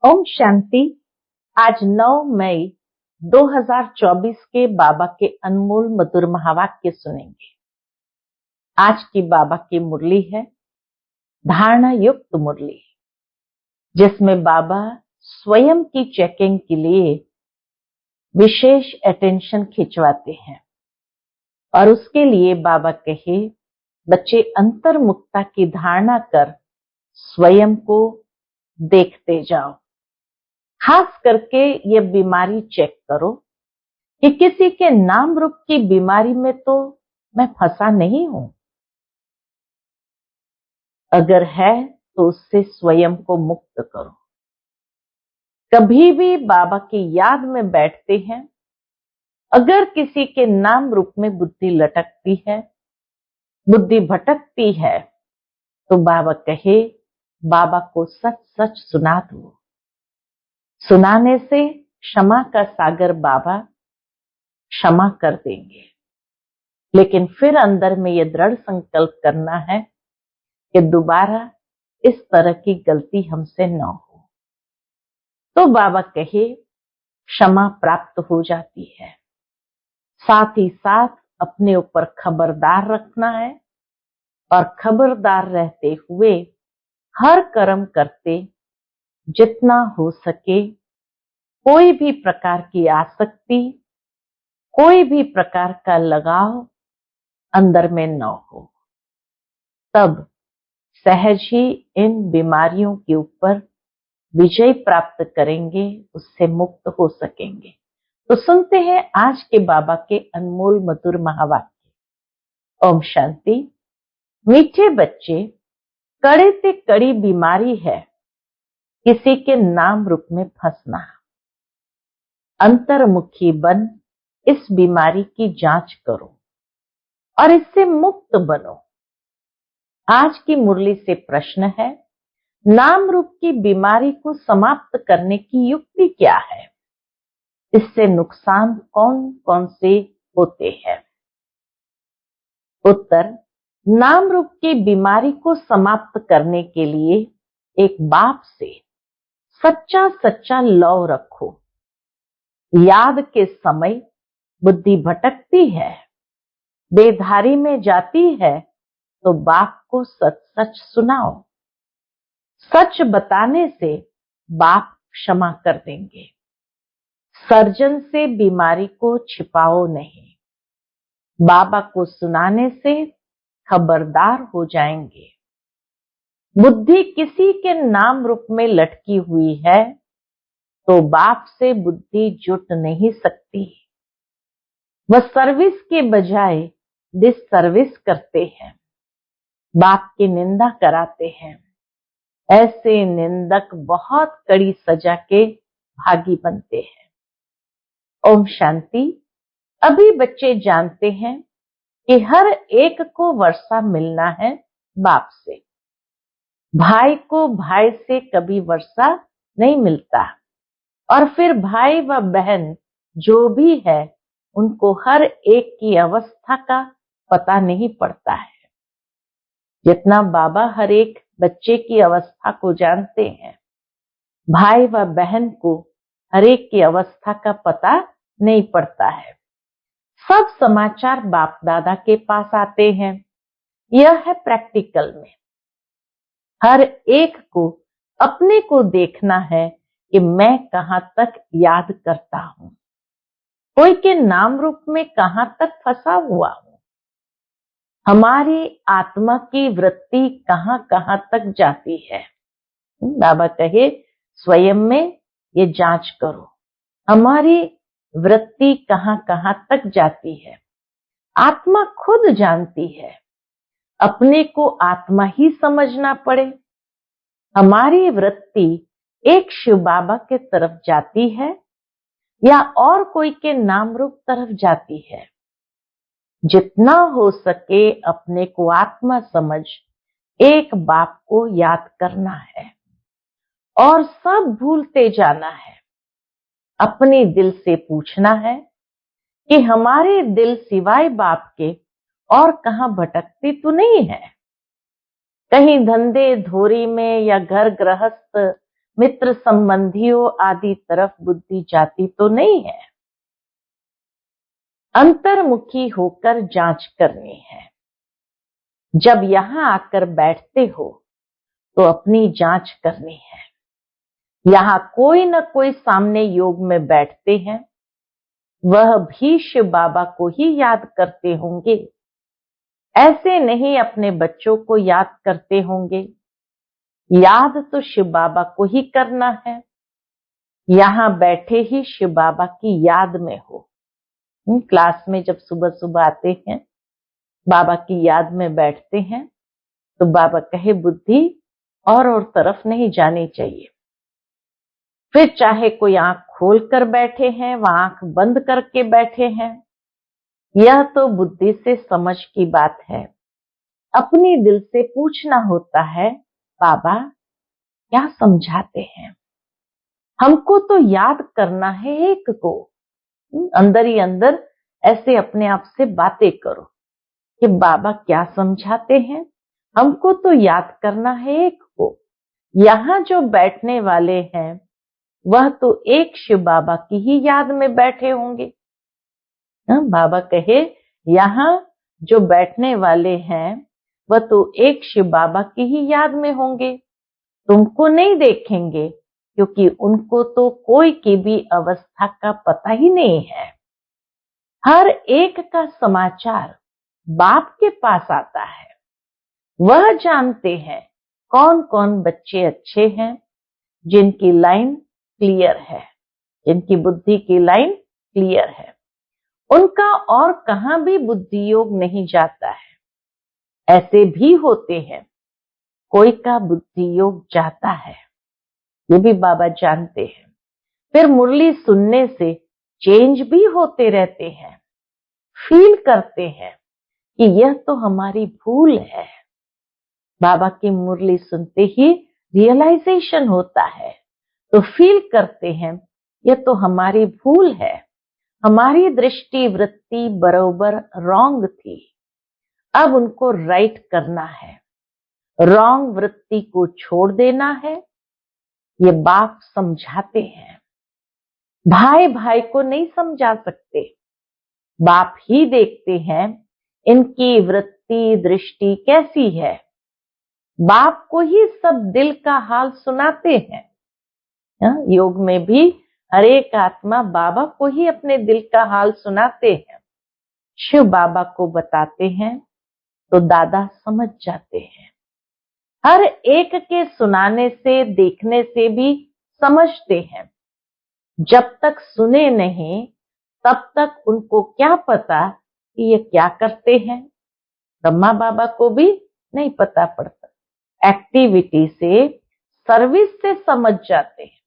ओम शांति। आज 9 मई 2024 के बाबा के अनमोल मधुर महावाक्य सुनेंगे। आज की बाबा की मुरली है धारणा युक्त मुरली, जिसमें बाबा स्वयं की चेकिंग के लिए विशेष अटेंशन खिंचवाते हैं और उसके लिए बाबा कहे, बच्चे अंतर्मुखता की धारणा कर स्वयं को देखते जाओ। खास करके ये बीमारी चेक करो कि किसी के नाम रूप की बीमारी में तो मैं फंसा नहीं हूं। अगर है तो उससे स्वयं को मुक्त करो। कभी भी बाबा की याद में बैठते हैं, अगर किसी के नाम रूप में बुद्धि लटकती है, बुद्धि भटकती है, तो बाबा कहे, बाबा को सच सच सुना दो। सुनाने से क्षमा का सागर बाबा क्षमा कर देंगे। लेकिन फिर अंदर में यह दृढ़ संकल्प करना है कि दोबारा इस तरह की गलती हमसे न हो। तो बाबा कहे, क्षमा प्राप्त हो जाती है। साथ ही साथ अपने ऊपर खबरदार रखना है और खबरदार रहते हुए हर कर्म करते जितना हो सके कोई भी प्रकार की आसक्ति, कोई भी प्रकार का लगाव अंदर में न हो। तब सहज ही इन बीमारियों के ऊपर विजय प्राप्त करेंगे, उससे मुक्त हो सकेंगे। तो सुनते हैं आज के बाबा के अनमोल मधुर महावाक्य। ओम शांति। मीठे बच्चे, कड़े से कड़ी बीमारी है किसी के नाम रूप में फंसना। अंतर्मुखी बन इस बीमारी की जांच करो और इससे मुक्त बनो। आज की मुरली से प्रश्न है, नाम रूप की बीमारी को समाप्त करने की युक्ति क्या है? इससे नुकसान कौन कौन से होते हैं? उत्तर, नाम रूप की बीमारी को समाप्त करने के लिए एक बाप से सच्चा सच्चा लव रखो। याद के समय बुद्धि भटकती है, बेधारी में जाती है, तो बाप को सच सच सुनाओ। सच बताने से बाप क्षमा कर देंगे। सर्जन से बीमारी को छिपाओ नहीं। बाबा को सुनाने से खबरदार हो जाएंगे। बुद्धि किसी के नाम रूप में लटकी हुई है तो बाप से बुद्धि जुट नहीं सकती। वह सर्विस के बजाय डिससर्विस करते हैं, बाप की निंदा कराते हैं। ऐसे निंदक बहुत कड़ी सजा के भागी बनते हैं। ओम शांति। अभी बच्चे जानते हैं कि हर एक को वर्षा मिलना है बाप से। भाई को भाई से कभी वर्षा नहीं मिलता और फिर भाई व बहन जो भी है उनको हर एक की अवस्था का पता नहीं पड़ता है। जितना बाबा हर एक बच्चे की अवस्था को जानते हैं, भाई व बहन को हर एक की अवस्था का पता नहीं पड़ता है। सब समाचार बाप दादा के पास आते हैं। यह है प्रैक्टिकल में। हर एक को अपने को देखना है कि मैं कहां तक याद करता हूं, कोई के नाम रूप में कहां तक फंसा हुआ हूं, हमारी आत्मा की वृत्ति कहां कहां तक जाती है। बाबा कहे, स्वयं में ये जांच करो, हमारी वृत्ति कहां कहां तक जाती है। आत्मा खुद जानती है, अपने को आत्मा ही समझना पड़े। हमारी वृत्ति एक शिव बाबा के तरफ जाती है या और कोई के नाम रूप तरफ जाती है। जितना हो सके अपने को आत्मा समझ एक बाप को याद करना है और सब भूलते जाना है। अपने दिल से पूछना है कि हमारे दिल सिवाय बाप के और कहां भटकती तो नहीं है। कहीं धंधे धोरी में या घर गृहस्थ मित्र संबंधियों आदि तरफ बुद्धि जाती तो नहीं है। अंतर्मुखी होकर जांच करनी है। जब यहां आकर बैठते हो तो अपनी जांच करनी है। यहां कोई न कोई सामने योग में बैठते हैं, वह भी शिव बाबा को ही याद करते होंगे। ऐसे नहीं अपने बच्चों को याद करते होंगे। याद तो शिव बाबा को ही करना है। यहां बैठे ही शिव बाबा की याद में हो। क्लास में जब सुबह सुबह आते हैं, बाबा की याद में बैठते हैं, तो बाबा कहे बुद्धि और तरफ नहीं जानी चाहिए। फिर चाहे कोई आंख खोल कर बैठे हैं, वह आंख बंद करके बैठे हैं, यह तो बुद्धि से समझ की बात है। अपने दिल से पूछना होता है, बाबा क्या समझाते हैं? हमको तो याद करना है एक को। अंदर ही अंदर ऐसे अपने आप से बातें करो कि बाबा क्या समझाते हैं। हमको तो याद करना है एक को। यहाँ जो बैठने वाले हैं वह तो एक शिव बाबा की ही याद में बैठे होंगे। बाबा कहे यहाँ जो बैठने वाले हैं वह तो एक शिव बाबा की ही याद में होंगे। तुमको नहीं देखेंगे क्योंकि उनको तो कोई की भी अवस्था का पता ही नहीं है। हर एक का समाचार बाप के पास आता है। वह जानते हैं कौन कौन बच्चे अच्छे हैं, जिनकी लाइन क्लियर है, जिनकी बुद्धि की लाइन क्लियर है। उनका और कहां भी बुद्धि योग नहीं जाता है। ऐसे भी होते हैं कोई का बुद्धि योग जाता है, ये भी बाबा जानते हैं। फिर मुरली सुनने से चेंज भी होते रहते हैं। फील करते हैं कि यह तो हमारी भूल है। बाबा की मुरली सुनते ही रियलाइजेशन होता है, तो फील करते हैं यह तो हमारी भूल है। हमारी दृष्टि वृत्ति बरोबर रॉन्ग थी, अब उनको राइट करना है। रॉन्ग वृत्ति को छोड़ देना है, ये बाप समझाते हैं। भाई भाई को नहीं समझा सकते, बाप ही देखते हैं इनकी वृत्ति दृष्टि कैसी है। बाप को ही सब दिल का हाल सुनाते हैं। योग में भी हर एक आत्मा बाबा को ही अपने दिल का हाल सुनाते हैं। शिव बाबा को बताते हैं तो दादा समझ जाते हैं। हर एक के सुनाने से देखने से भी समझते हैं। जब तक सुने नहीं तब तक उनको क्या पता कि ये क्या करते हैं। ब्रह्मा बाबा को भी नहीं पता पड़ता। एक्टिविटी से सर्विस से समझ जाते हैं।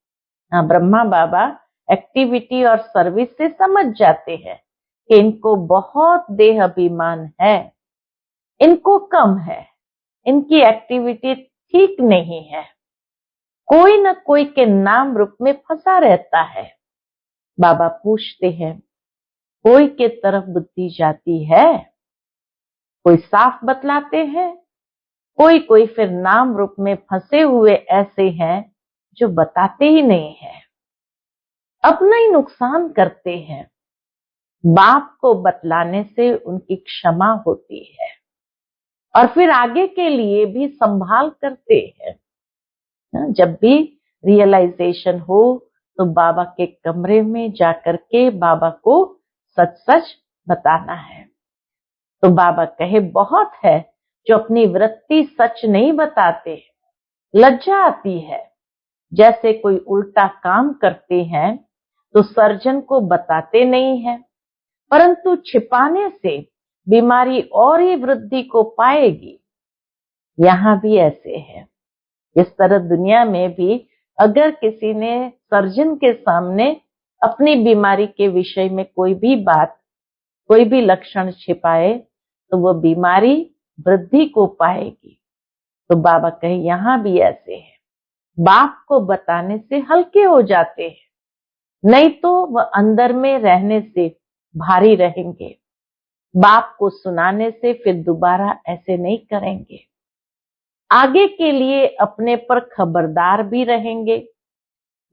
हाँ, ब्रह्मा बाबा एक्टिविटी और सर्विस से समझ जाते हैं कि इनको बहुत देह अभिमान है, इनको कम है, इनकी एक्टिविटी ठीक नहीं है। कोई न कोई के नाम रूप में फंसा रहता है। बाबा पूछते हैं कोई के तरफ बुद्धि जाती है? कोई साफ बतलाते हैं, कोई कोई फिर नाम रूप में फंसे हुए ऐसे हैं जो बताते ही नहीं है, अपना ही नुकसान करते हैं। बाप को बतलाने से उनकी क्षमा होती है और फिर आगे के लिए भी संभाल करते हैं। जब भी रियलाइजेशन हो तो बाबा के कमरे में जाकर के बाबा को सच सच बताना है। तो बाबा कहे बहुत है जो अपनी वृत्ति सच नहीं बताते, लज्जा आती है। जैसे कोई उल्टा काम करते हैं तो सर्जन को बताते नहीं है, परंतु छिपाने से बीमारी और ही वृद्धि को पाएगी। यहाँ भी ऐसे है। इस तरह दुनिया में भी अगर किसी ने सर्जन के सामने अपनी बीमारी के विषय में कोई भी बात, कोई भी लक्षण छिपाए तो वह बीमारी वृद्धि को पाएगी। तो बाबा कहे यहाँ भी ऐसे है। बाप को बताने से हल्के हो जाते हैं, नहीं तो वह अंदर में रहने से भारी रहेंगे। बाप को सुनाने से फिर दोबारा ऐसे नहीं करेंगे। आगे के लिए अपने पर खबरदार भी रहेंगे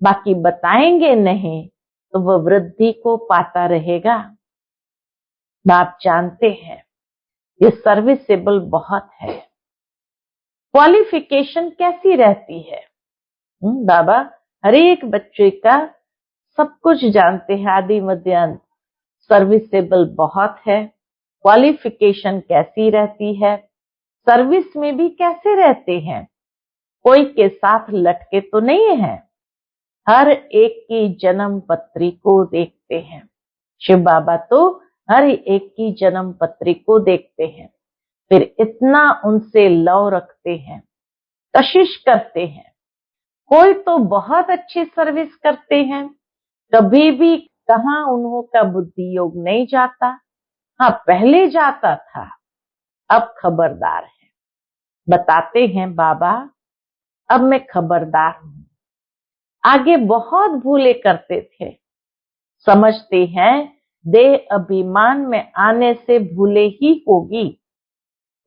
बाकी बताएंगे नहीं तो वह वृद्धि को पाता रहेगा। बाप जानते हैं ये सर्विसेबल बहुत है। क्वालिफिकेशन कैसी रहती है? बाबा हर एक बच्चे का सब कुछ जानते हैं, आदि मध्य अंत। सर्विसेबल बहुत है। क्वालिफिकेशन कैसी रहती है? सर्विस में भी कैसे रहते हैं? कोई के साथ लटके तो नहीं है। हर एक की जन्म पत्री को देखते हैं। शिव बाबा तो हर एक की जन्म पत्री को देखते हैं, फिर इतना उनसे लव रखते हैं, कशिश करते हैं। कोई तो बहुत अच्छी सर्विस करते हैं, कभी भी कहाँ उन्हों का बुद्धि योग नहीं जाता। हाँ पहले जाता था, अब खबरदार है। बताते हैं बाबा अब मैं खबरदार हूं। आगे बहुत भूले करते थे, समझते हैं देह अभिमान में आने से भूले ही होगी,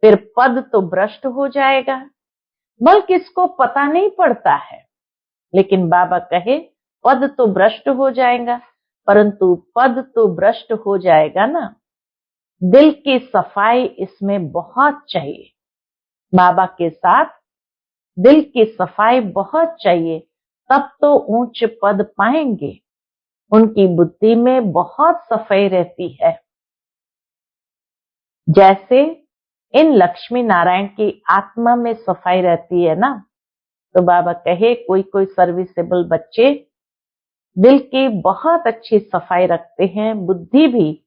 फिर पद तो भ्रष्ट हो जाएगा। बल्कि इसको पता नहीं पड़ता है, लेकिन बाबा कहे पद तो भ्रष्ट हो जाएगा, परंतु पद तो भ्रष्ट हो जाएगा ना, दिल की सफाई इसमें बहुत चाहिए। बाबा के साथ दिल की सफाई बहुत चाहिए, तब तो ऊंच पद पाएंगे। उनकी बुद्धि में बहुत सफाई रहती है। जैसे इन लक्ष्मी नारायण की आत्मा में सफाई रहती है ना, तो बाबा कहे कोई कोई सर्विसेबल बच्चे दिल की बहुत अच्छी सफाई रखते हैं, बुद्धि भी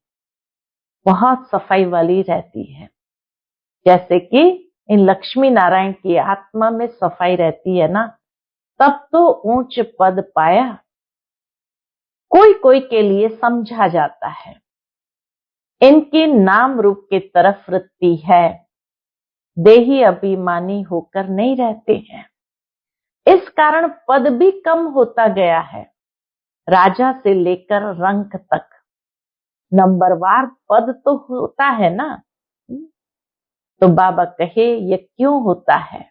बहुत सफाई वाली रहती है। जैसे कि इन लक्ष्मी नारायण की आत्मा में सफाई रहती है ना, तब तो ऊंच पद पाया। कोई कोई के लिए समझा जाता है, इनकी नाम रूप की तरफ वृत्ति है, देही अभिमानी होकर नहीं रहते हैं। इस कारण पद भी कम होता गया है। राजा से लेकर रंक तक नंबरवार पद तो होता है ना। तो बाबा कहे ये क्यों होता है,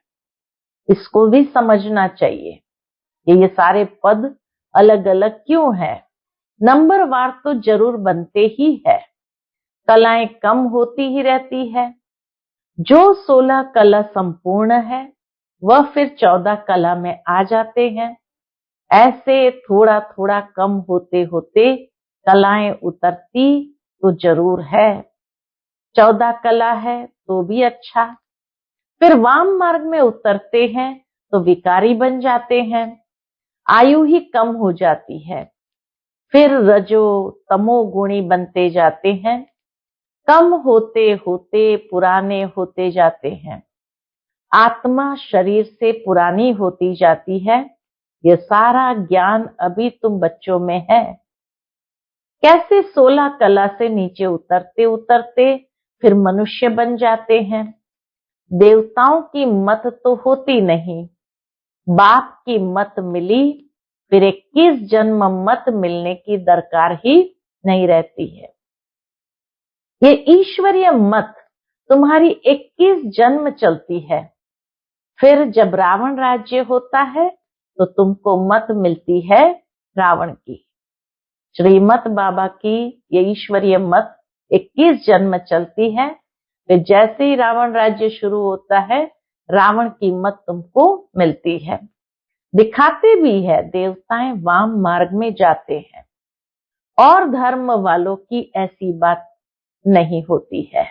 इसको भी समझना चाहिए कि ये सारे पद अलग अलग क्यों है। नंबरवार तो जरूर बनते ही है, कलाएं कम होती ही रहती है। जो 16 कला संपूर्ण है वह फिर 14 कला में आ जाते हैं। ऐसे थोड़ा थोड़ा कम होते होते कलाएं उतरती तो जरूर है। 14 कला है तो भी अच्छा। फिर वाम मार्ग में उतरते हैं तो विकारी बन जाते हैं, आयु ही कम हो जाती है। फिर रजो तमो गुणी बनते जाते हैं, कम होते होते पुराने होते जाते हैं। आत्मा शरीर से पुरानी होती जाती है। ये सारा ज्ञान अभी तुम बच्चों में है। कैसे 16 कला से नीचे उतरते उतरते फिर मनुष्य बन जाते हैं। देवताओं की मत तो होती नहीं, बाप की मत मिली, फिर 21 जन्म मत मिलने की दरकार ही नहीं रहती है। ये ईश्वरीय मत तुम्हारी 21 जन्म चलती है। फिर जब रावण राज्य होता है तो तुमको मत मिलती है रावण की। श्रीमत बाबा की ये ईश्वरीय मत 21 जन्म चलती है। फिर जैसे ही रावण राज्य शुरू होता है, रावण की मत तुमको मिलती है। दिखाते भी है देवताएं वाम मार्ग में जाते हैं, और धर्म वालों की ऐसी बात नहीं होती है।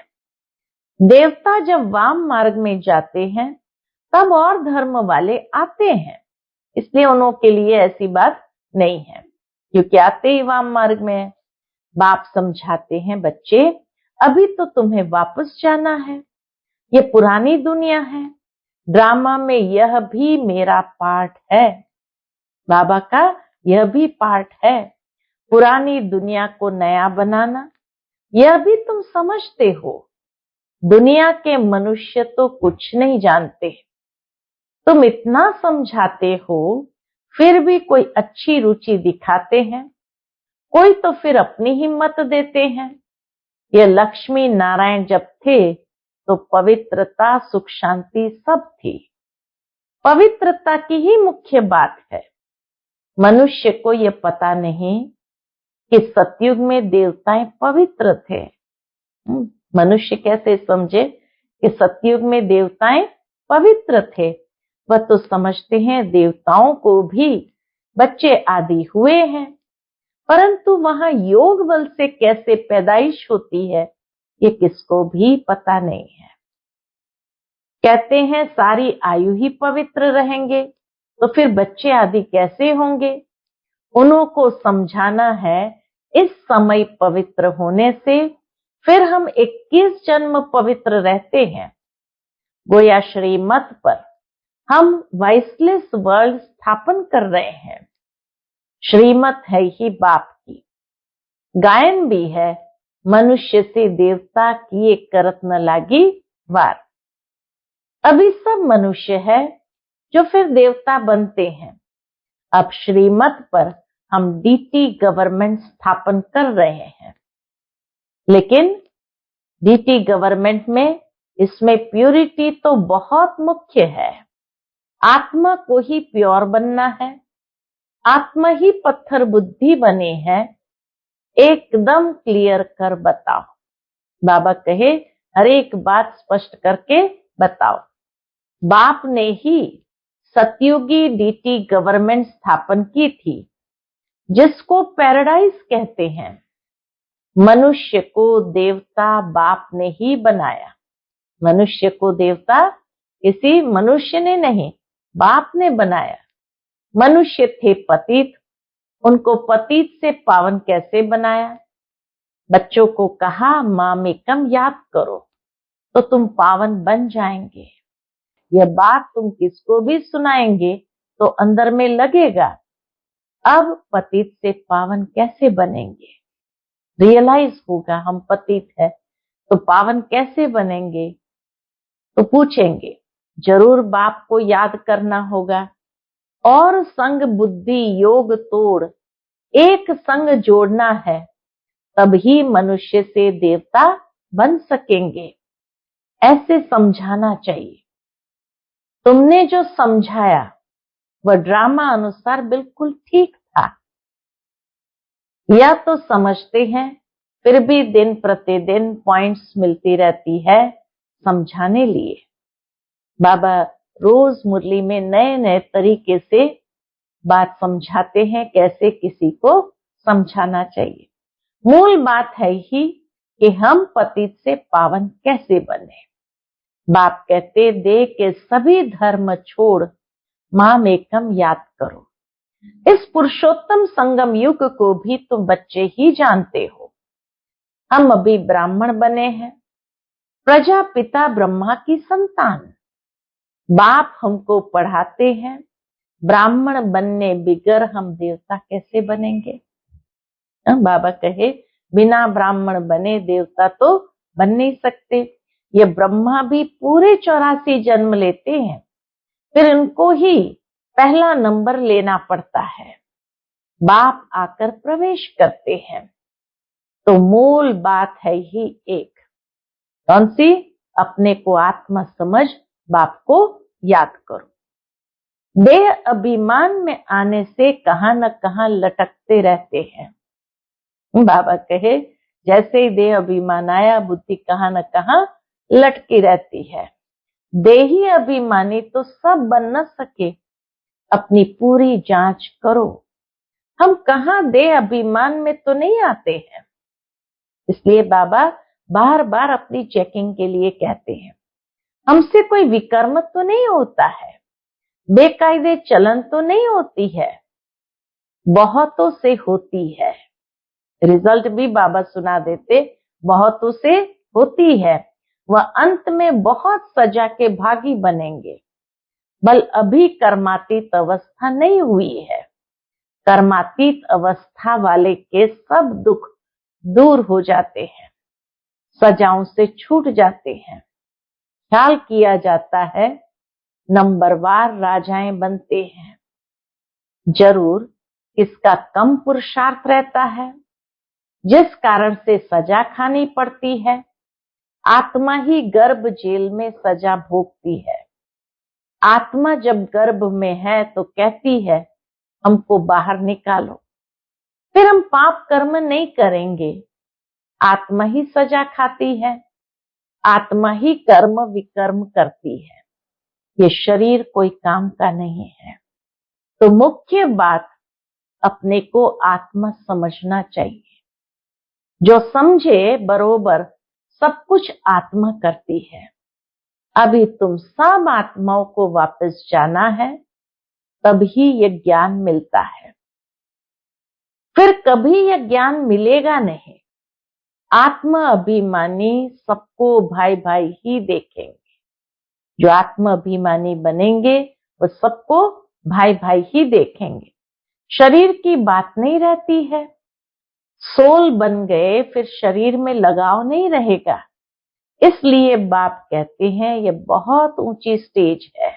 देवता जब वाम मार्ग में जाते हैं तब और धर्म वाले आते हैं, इसलिए उन्हों के लिए ऐसी बात नहीं है, क्योंकि आते ही वाम मार्ग में है। बाप समझाते हैं बच्चे अभी तो तुम्हें वापस जाना है, ये पुरानी दुनिया है, ड्रामा में यह भी मेरा पार्ट है। बाबा का यह भी पार्ट है, पुरानी दुनिया को नया बनाना। यह भी तुम समझते हो, दुनिया के मनुष्य तो कुछ नहीं जानते। तुम इतना समझाते हो, फिर भी कोई अच्छी रुचि दिखाते हैं, कोई तो फिर अपनी हिम्मत देते हैं। ये लक्ष्मी नारायण जब थे तो पवित्रता सुख शांति सब थी। पवित्रता की ही मुख्य बात है। मनुष्य को ये पता नहीं कि सतयुग में देवताएं पवित्र थे। मनुष्य कैसे समझे कि सतयुग में देवताएं पवित्र थे? वह तो समझते हैं देवताओं को भी बच्चे आदि हुए हैं, परंतु वहां योग बल से कैसे पैदाइश होती है ये किसको भी पता नहीं है। कहते हैं सारी आयु ही पवित्र रहेंगे, तो फिर बच्चे आदि कैसे होंगे? उन्हों को समझाना है इस समय पवित्र होने से फिर हम 21 जन्म पवित्र रहते हैं। गोया श्रीमत पर हम वाइसलेस वर्ल्ड स्थापन कर रहे हैं। श्रीमत है ही बाप की, गायन भी है, मनुष्य से देवता किए करत न लागी वार। अभी सब मनुष्य है जो फिर देवता बनते हैं। अब श्रीमत पर हम डीटी गवर्नमेंट स्थापन कर रहे हैं, लेकिन डीटी गवर्नमेंट में इसमें प्यूरिटी तो बहुत मुख्य है। आत्मा को ही प्योर बनना है, आत्मा ही पत्थर बुद्धि बने है, एकदम क्लियर कर बताओ। बाबा कहे हर एक बात स्पष्ट करके बताओ। बाप ने ही सतयुगी डीटी गवर्नमेंट स्थापन की थी, जिसको पैराडाइज कहते हैं। मनुष्य को देवता बाप ने ही बनाया। मनुष्य को देवता किसी मनुष्य ने नहीं, बाप ने बनाया। मनुष्य थे पतित, उनको पतित से पावन कैसे बनाया? बच्चों को कहा मामेकम याद करो तो तुम पावन बन जाएंगे। यह बात तुम किसको भी सुनाएंगे तो अंदर में लगेगा, अब पतित से पावन कैसे बनेंगे? रियलाइज होगा हम पतित है तो पावन कैसे बनेंगे? तो पूछेंगे, जरूर बाप को याद करना होगा और संग बुद्धि योग तोड़ एक संग जोड़ना है, तभी मनुष्य से देवता बन सकेंगे। ऐसे समझाना चाहिए। तुमने जो समझाया वह ड्रामा अनुसार बिल्कुल ठीक था। या तो समझते हैं, फिर भी दिन प्रतिदिन पॉइंट्स मिलती रहती है समझाने लिए। बाबा रोज मुरली में नए नए तरीके से बात समझाते हैं, कैसे किसी को समझाना चाहिए। मूल बात है ही कि हम पतित से पावन कैसे बने। बाप कहते देह के सभी धर्म छोड़ मामेकम याद करो। इस पुरुषोत्तम संगम युग को भी तुम बच्चे ही जानते हो। हम अभी ब्राह्मण बने हैं, प्रजापिता ब्रह्मा की संतान। बाप हमको पढ़ाते हैं, ब्राह्मण बनने बिगर हम देवता कैसे बनेंगे? बाबा कहे बिना ब्राह्मण बने देवता तो बन नहीं सकते। ये ब्रह्मा भी पूरे 84 जन्म लेते हैं, फिर इनको ही पहला नंबर लेना पड़ता है। बाप आकर प्रवेश करते हैं। तो मूल बात है ही एक, कौन सी? अपने को आत्मा समझ बाप को याद करो। देह अभिमान में आने से कहां न कहां लटकते रहते हैं। बाबा कहे जैसे ही देह अभिमान आया, बुद्धि कहां न कहां लटकी रहती है। देही अभिमानी तो सब बन न सके, अपनी पूरी जांच करो। हम कहां देह अभिमान में तो नहीं आते हैं। इसलिए बाबा बार बार अपनी चेकिंग के लिए कहते हैं, हमसे कोई विकर्म तो नहीं होता है, बेकायदे चलन तो नहीं होती है, बहुतों से होती है। रिजल्ट भी बाबा सुना देते, बहुतों से होती है। वह अंत में बहुत सजा के भागी बनेंगे। बल अभी कर्मातीत अवस्था नहीं हुई है। कर्मातीत अवस्था वाले के सब दुख दूर हो जाते हैं, सजाओं से छूट जाते हैं। ख्याल किया जाता है, नंबरवार राजाएं बनते हैं। जरूर इसका कम पुरुषार्थ रहता है, जिस कारण से सजा खानी पड़ती है। आत्मा ही गर्भ जेल में सजा भोगती है। आत्मा जब गर्भ में है तो कहती है हमको बाहर निकालो। फिर हम पाप कर्म नहीं करेंगे। आत्मा ही सजा खाती है, आत्मा ही कर्म विकर्म करती है। ये शरीर कोई काम का नहीं है। तो मुख्य बात अपने को आत्मा समझना चाहिए। जो समझे बरोबर सब कुछ आत्मा करती है। अभी तुम सब आत्माओं को वापस जाना है, तभी ये ज्ञान मिलता है। फिर कभी यह ज्ञान मिलेगा नहीं। आत्मा अभिमानी सबको भाई भाई ही देखेंगे। जो आत्मा अभिमानी बनेंगे वो सबको भाई भाई ही देखेंगे। शरीर की बात नहीं रहती है। सोल बन गए फिर शरीर में लगाव नहीं रहेगा। इसलिए बाप कहते हैं ये बहुत ऊंची स्टेज है।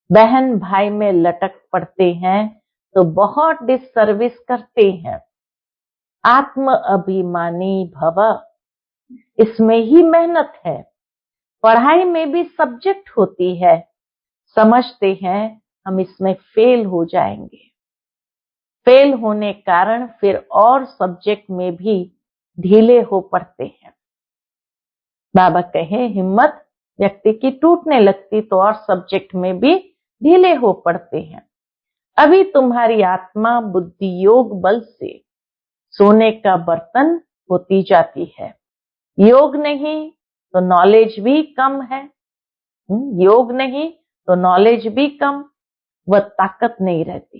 बहन भाई में लटक पड़ते हैं तो बहुत डिससर्विस करते हैं। आत्म अभिमानी भव, इसमें ही मेहनत है। पढ़ाई में भी सब्जेक्ट होती है, समझते हैं हम इसमें फेल हो जाएंगे। फेल होने कारण फिर और सब्जेक्ट में भी ढीले हो पड़ते हैं। बाबा कहे हिम्मत व्यक्ति की टूटने लगती तो और सब्जेक्ट में भी ढीले हो पड़ते हैं। अभी तुम्हारी आत्मा बुद्धि योग बल से सोने का बर्तन होती जाती है। योग नहीं तो नॉलेज भी कम है। योग नहीं तो नॉलेज भी कम, वह ताकत नहीं रहती।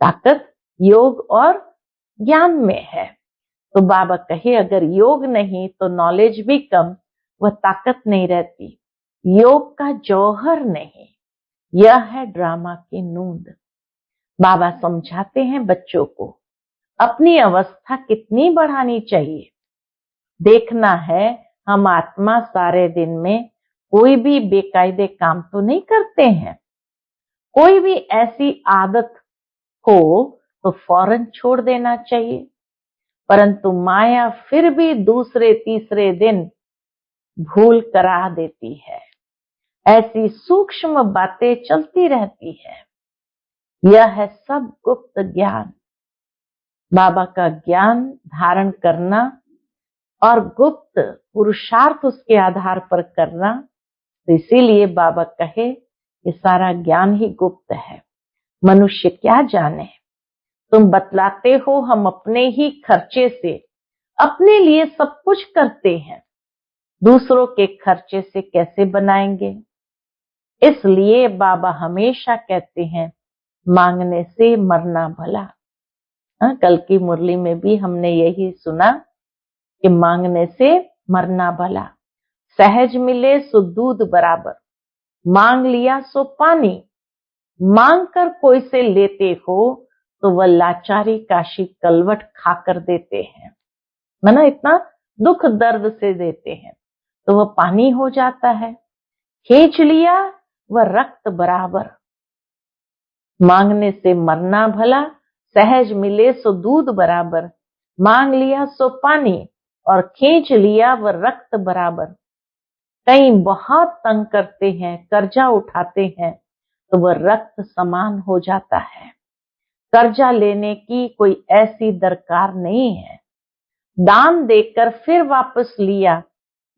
ताकत योग और ज्ञान में है। तो बाबा कहे अगर योग नहीं तो नॉलेज भी कम, वह ताकत नहीं रहती। योग का जौहर नहीं, यह है ड्रामा की नूंद। बाबा समझाते हैं बच्चों को अपनी अवस्था कितनी बढ़ानी चाहिए। देखना है हम आत्मा सारे दिन में कोई भी बेकायदे काम तो नहीं करते हैं। कोई भी ऐसी आदत हो तो फौरन छोड़ देना चाहिए, परंतु माया फिर भी दूसरे तीसरे दिन भूल करा देती है। ऐसी सूक्ष्म बातें चलती रहती है। यह है सब गुप्त ज्ञान। बाबा का ज्ञान धारण करना और गुप्त पुरुषार्थ उसके आधार पर करना। तो इसीलिए बाबा कहे ये सारा ज्ञान ही गुप्त है। मनुष्य क्या जाने। तुम बतलाते हो हम अपने ही खर्चे से अपने लिए सब कुछ करते हैं, दूसरों के खर्चे से कैसे बनाएंगे। इसलिए बाबा हमेशा कहते हैं मांगने से मरना भला। कल की मुरली में भी हमने यही सुना कि मांगने से मरना भला। सहज मिले सो दूध बराबर, मांग लिया सो पानी। मांग कर कोई से लेते हो तो वह लाचारी काशी कलवट खाकर देते हैं, माना इतना दुख दर्द से देते हैं, तो वह पानी हो जाता है। खींच लिया वह रक्त बराबर। मांगने से मरना भला, सहज मिले सो दूध बराबर, मांग लिया सो पानी और खींच लिया वह रक्त बराबर। कई बहुत तंग करते हैं, कर्जा उठाते हैं तो वह रक्त समान हो जाता है। कर्जा लेने की कोई ऐसी दरकार नहीं है। दान देकर फिर वापस लिया,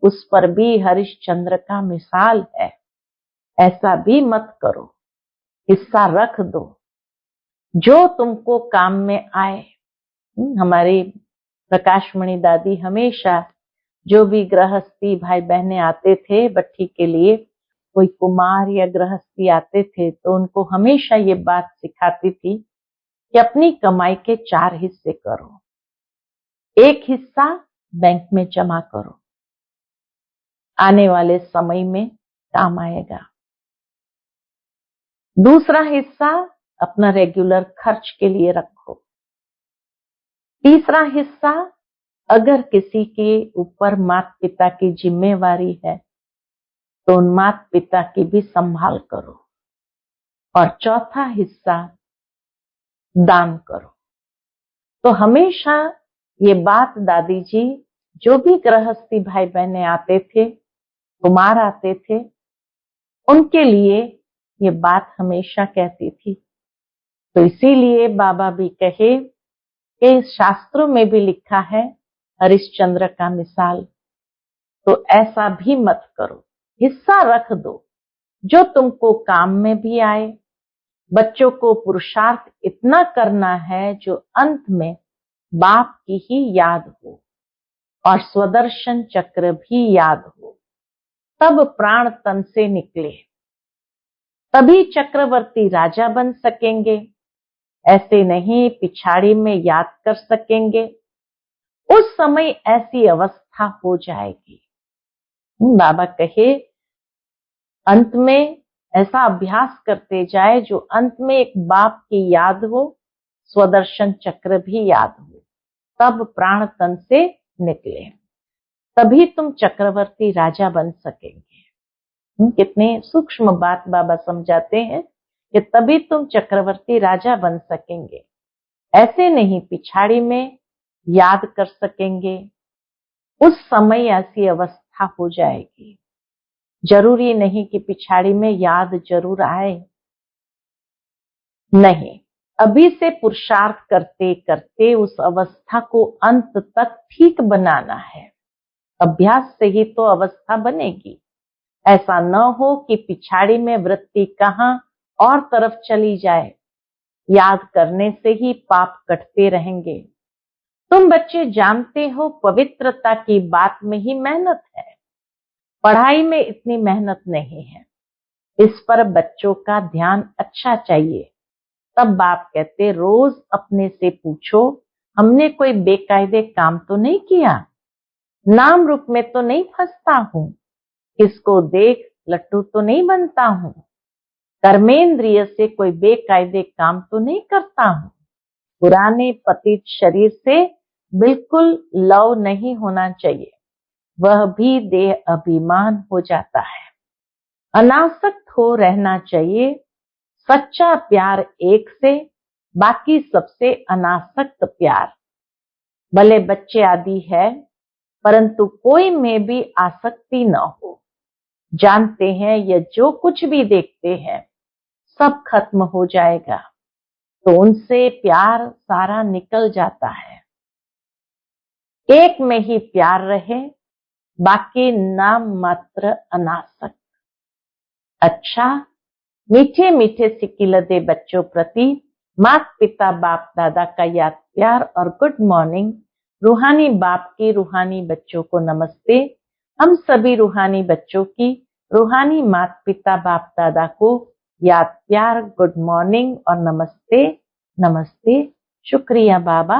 उस पर भी हरिश्चंद्र का मिसाल है। ऐसा भी मत करो, हिस्सा रख दो जो तुमको काम में आए। हमारी प्रकाशमणि दादी हमेशा जो भी गृहस्थी भाई बहने आते थे भट्टी के लिए, कोई कुमार या गृहस्थी आते थे तो उनको हमेशा ये बात सिखाती थी कि अपनी कमाई के 4 हिस्से करो। एक हिस्सा बैंक में जमा करो, आने वाले समय में काम आएगा। दूसरा हिस्सा अपना रेगुलर खर्च के लिए रखो। तीसरा हिस्सा अगर किसी के ऊपर माता पिता की जिम्मेवारी है तो उन माता पिता की भी संभाल करो। और चौथा हिस्सा दान करो। तो हमेशा ये बात दादी जी जो भी गृहस्थी भाई बहने आते थे, कुमार आते थे, उनके लिए ये बात हमेशा कहती थी। तो इसीलिए बाबा भी कहे कि शास्त्रों में भी लिखा है हरिश्चंद्र का मिसाल, तो ऐसा भी मत करो, हिस्सा रख दो जो तुमको काम में भी आए। बच्चों को पुरुषार्थ इतना करना है जो अंत में बाप की ही याद हो और स्वदर्शन चक्र भी याद हो, तब प्राण तन से निकले, तभी चक्रवर्ती राजा बन सकेंगे। ऐसे नहीं पिछाड़ी में याद कर सकेंगे, उस समय ऐसी अवस्था हो जाएगी। बाबा कहे अंत में ऐसा अभ्यास करते जाए जो अंत में एक बाप की याद हो, स्वदर्शन चक्र भी याद हो, तब प्राण तन से निकले, तभी तुम चक्रवर्ती राजा बन सकेंगे। कितने सूक्ष्म बात बाबा समझाते हैं कि तभी तुम चक्रवर्ती राजा बन सकेंगे, ऐसे नहीं पिछाड़ी में याद कर सकेंगे, उस समय ऐसी अवस्था हो जाएगी। जरूरी नहीं कि पिछाड़ी में याद जरूर आए, नहीं, अभी से पुरुषार्थ करते करते उस अवस्था को अंत तक ठीक बनाना है। अभ्यास से ही तो अवस्था बनेगी। ऐसा न हो कि पिछाड़ी में वृत्ति कहां और तरफ चली जाए, याद करने से ही पाप कटते रहेंगे। तुम बच्चे जानते हो पवित्रता की बात में ही मेहनत है, पढ़ाई में इतनी मेहनत नहीं है। इस पर बच्चों का ध्यान अच्छा चाहिए। तब बाप कहते रोज अपने से पूछो, हमने कोई बेकायदे काम तो नहीं किया, नाम रूप में तो नहीं फंसता हूं, किसको देख लट्टू तो नहीं बनता हूं, कर्मेंद्रिय से कोई बेकायदे काम तो नहीं करता हूं, पुराने पतित शरीर से बिल्कुल लव नहीं होना चाहिए, वह भी देह अभिमान हो जाता है। अनासक्त हो रहना चाहिए, सच्चा प्यार एक से, बाकी सबसे अनासक्त प्यार। भले बच्चे आदि है, परंतु कोई में भी आसक्ति न हो। जानते हैं ये जो कुछ भी देखते हैं सब खत्म हो जाएगा, तो उनसे प्यार सारा निकल जाता है। एक में ही प्यार रहे, बाकी नाम मात्र अनासक्त। अच्छा, मीठे मीठे सिकिलदे बच्चों प्रति माता पिता बाप दादा का याद प्यार और गुड मॉर्निंग। रूहानी बाप की रूहानी बच्चों को नमस्ते। हम सभी रूहानी बच्चों की रूहानी माता पिता बाप दादा को याद प्यार, गुड मॉर्निंग और नमस्ते। नमस्ते। शुक्रिया बाबा।